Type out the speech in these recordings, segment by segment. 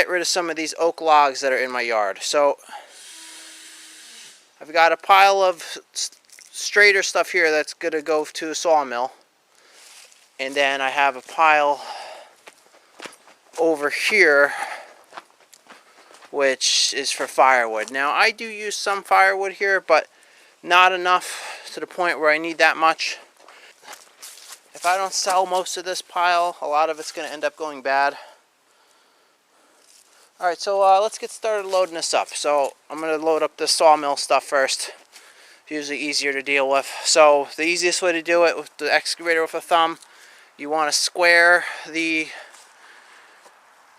get rid of some of these oak logs that are in my yard. So I've got a pile of straighter stuff here that's going to go to the sawmill. And then I have a pile over here which is for firewood. Now I do use some firewood here, but not enough to the point where I need that much. If I don't sell most of this pile, a lot of it's going to end up going bad. Alright, so let's get started loading this up. So I'm going to load up the sawmill stuff first. It's usually easier to deal with. So the easiest way to do it with the excavator with a thumb, you want to square the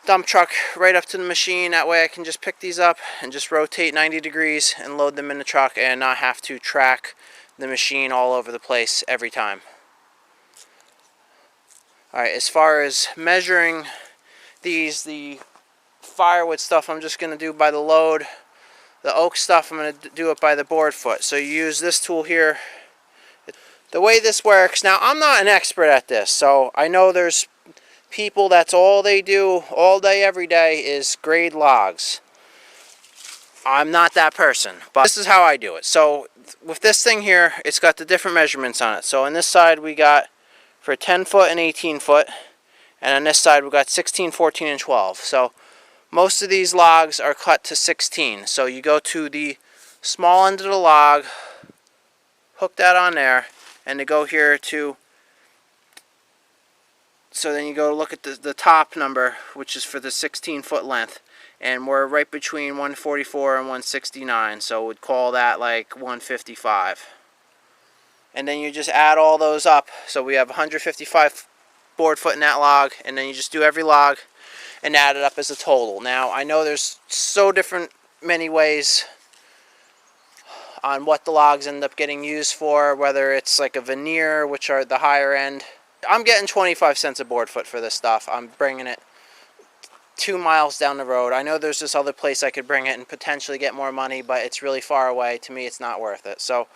dump truck right up to the machine. That way I can just pick these up and just rotate 90 degrees and load them in the truck and not have to track the machine all over the place every time. Alright, as far as measuring these, the firewood stuff I'm just going to do by the load. The oak stuff I'm going to do it by the board foot. So you use this tool here. The way this works, now I'm not an expert at this, so I know there's people that's all they do all day every day is grade logs. I'm not that person, but this is how I do it. So with this thing here, it's got the different measurements on it. So on this side we got for 10 foot and 18 foot, and on this side we got 16, 14, and 12. So most of these logs are cut to 16. So you go to the small end of the log, hook that on there, and to go here to, so then you go look at the top number, which is for the 16 foot length, and we're right between 144 and 169, so we'd call that like 155. And then you just add all those up, so we have 155 board foot in that log, and then you just do every log and add it up as a total. Now I know there's so many ways on what the logs end up getting used for, whether it's like a veneer, which are the higher end. I'm getting 25 cents a board foot for this stuff. I'm bringing it 2 miles down the road. I know there's this other place I could bring it and potentially get more money, but it's really far away. To me, it's not worth it. So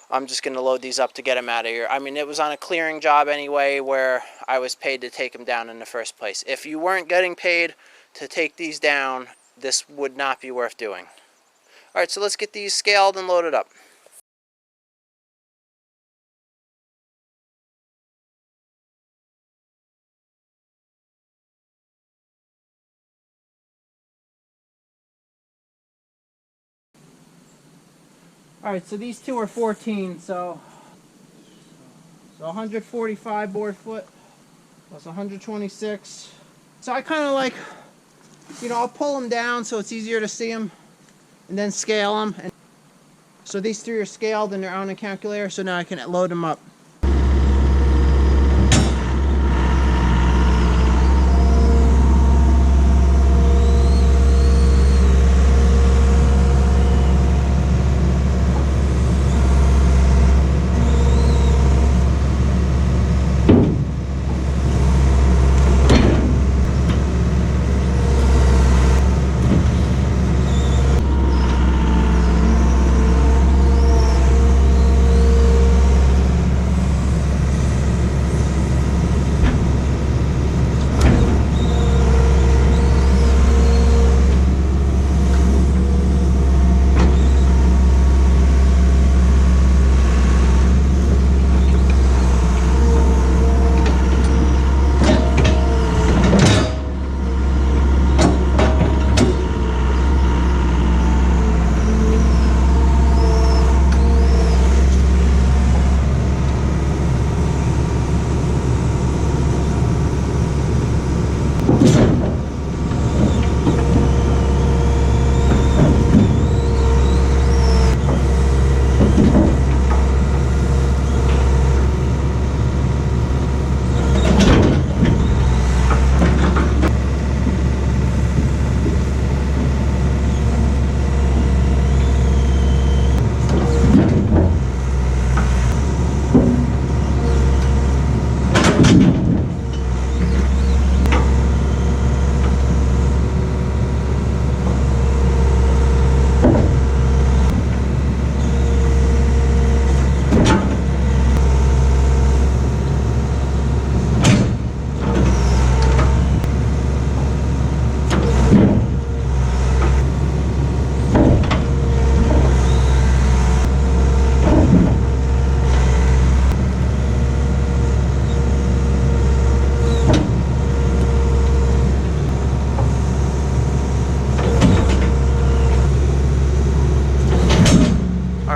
I'm just going to load these up to get them out of here. I mean, it was on a clearing job anyway where I was paid to take them down in the first place. If you weren't getting paid to take these down, this would not be worth doing. Alright, so let's get these scaled and loaded up. Alright, so these two are 14, so 145 board foot plus 126. So I kind of like, I'll pull them down so it's easier to see them and then scale them. And so these three are scaled and they're on a calculator, so now I can load them up.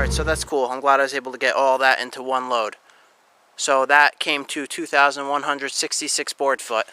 Alright, so that's cool. I'm glad I was able to get all that into one load. So that came to 2,166 board foot.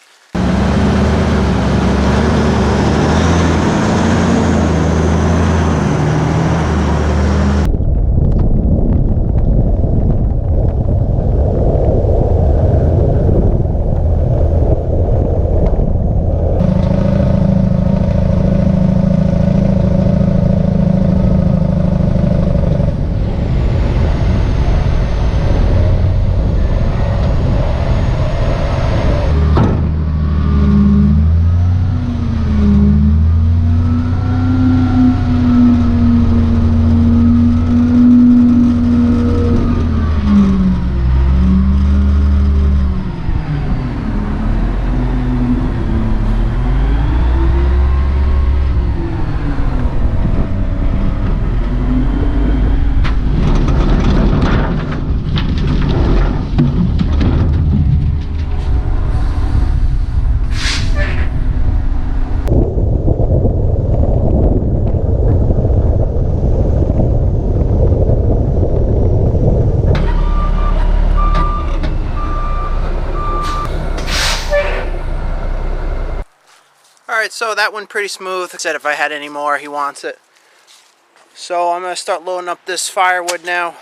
Alright, so that went pretty smooth. He said if I had any more, he wants it. So I'm going to start loading up this firewood now.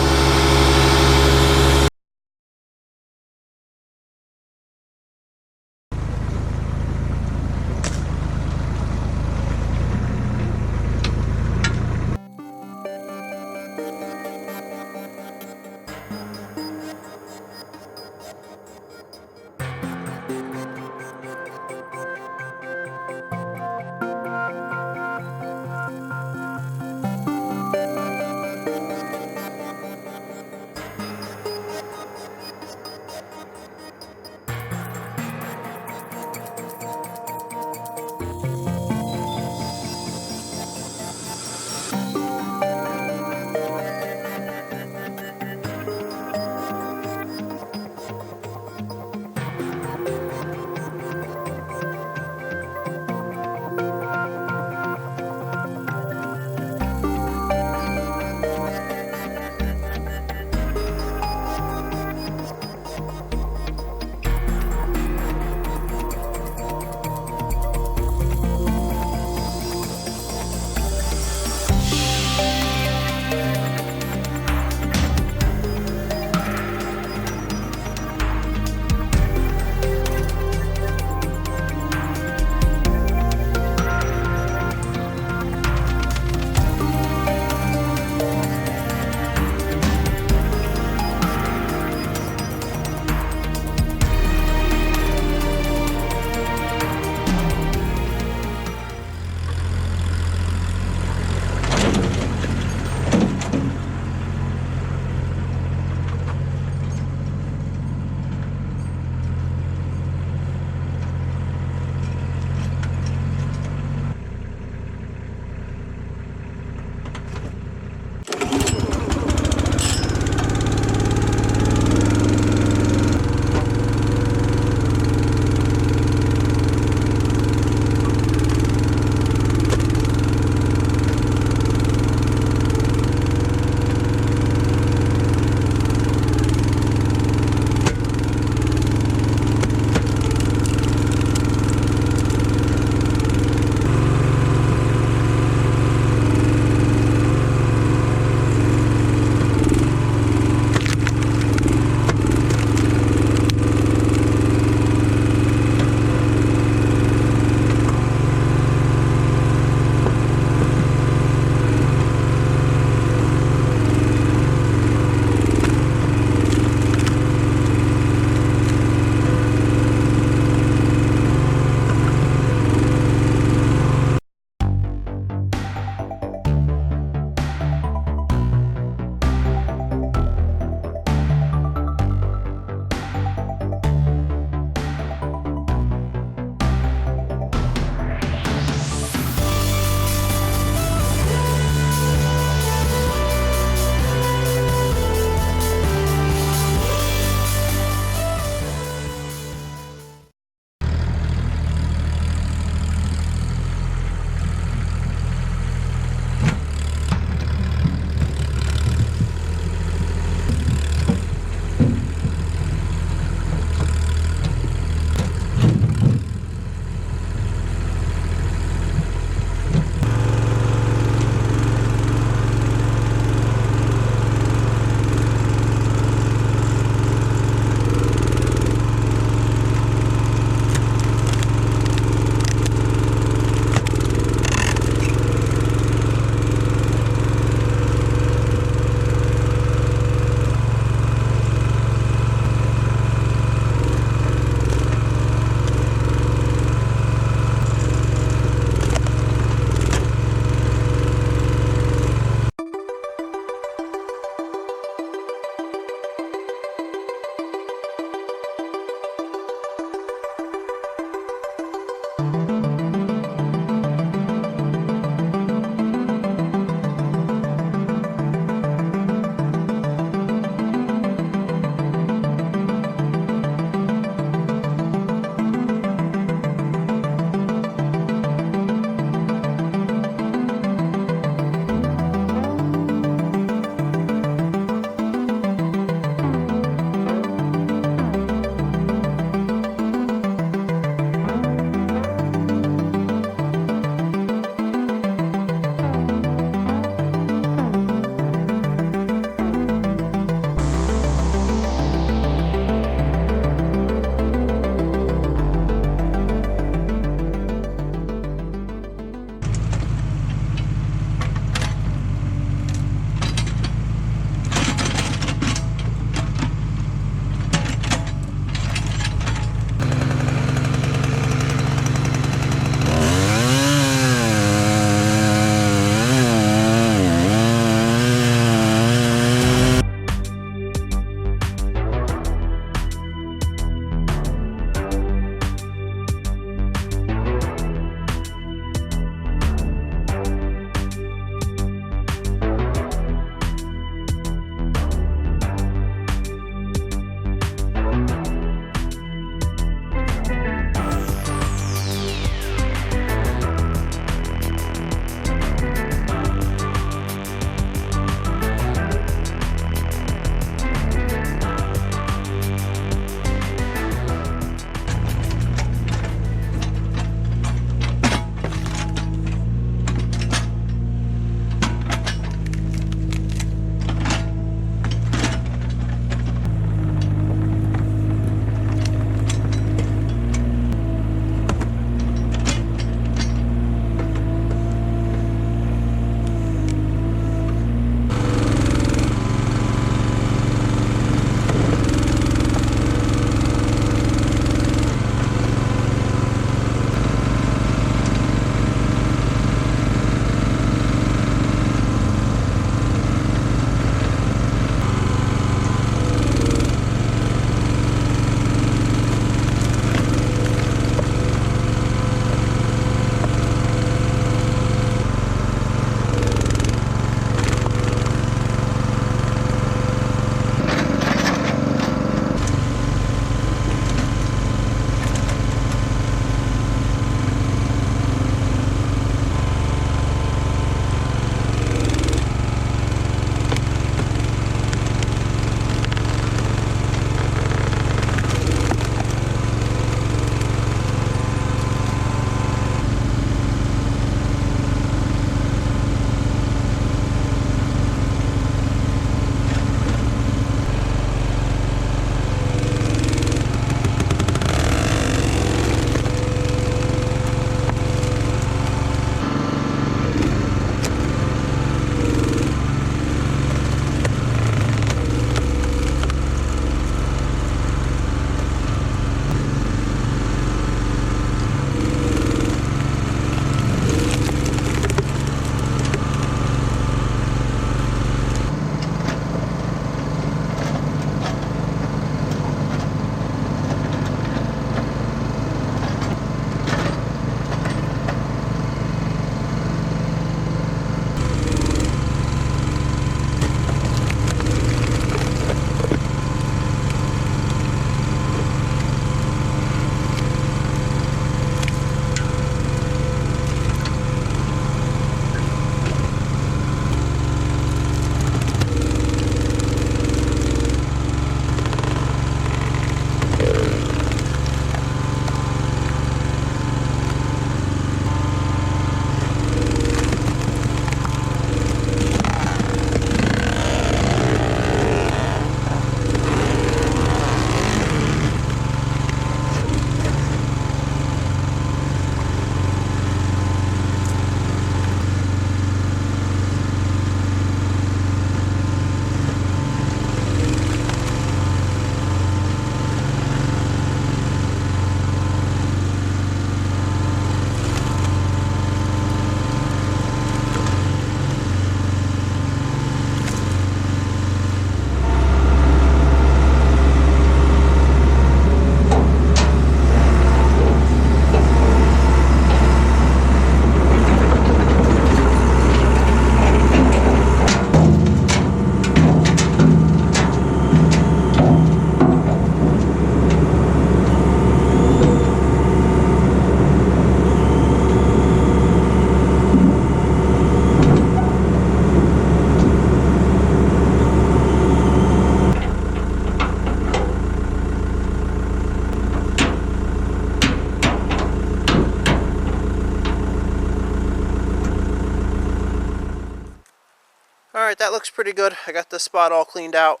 Alright, that looks pretty good. I got this spot all cleaned out.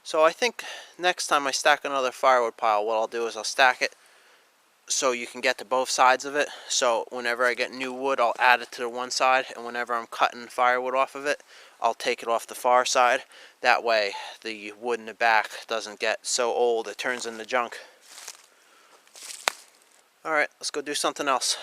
So I think next time I stack another firewood pile, what I'll do is I'll stack it so you can get to both sides of it. So whenever I get new wood, I'll add it to the one side, and whenever I'm cutting firewood off of it, I'll take it off the far side. That way the wood in the back doesn't get so old it turns into junk. Alright, let's go do something else.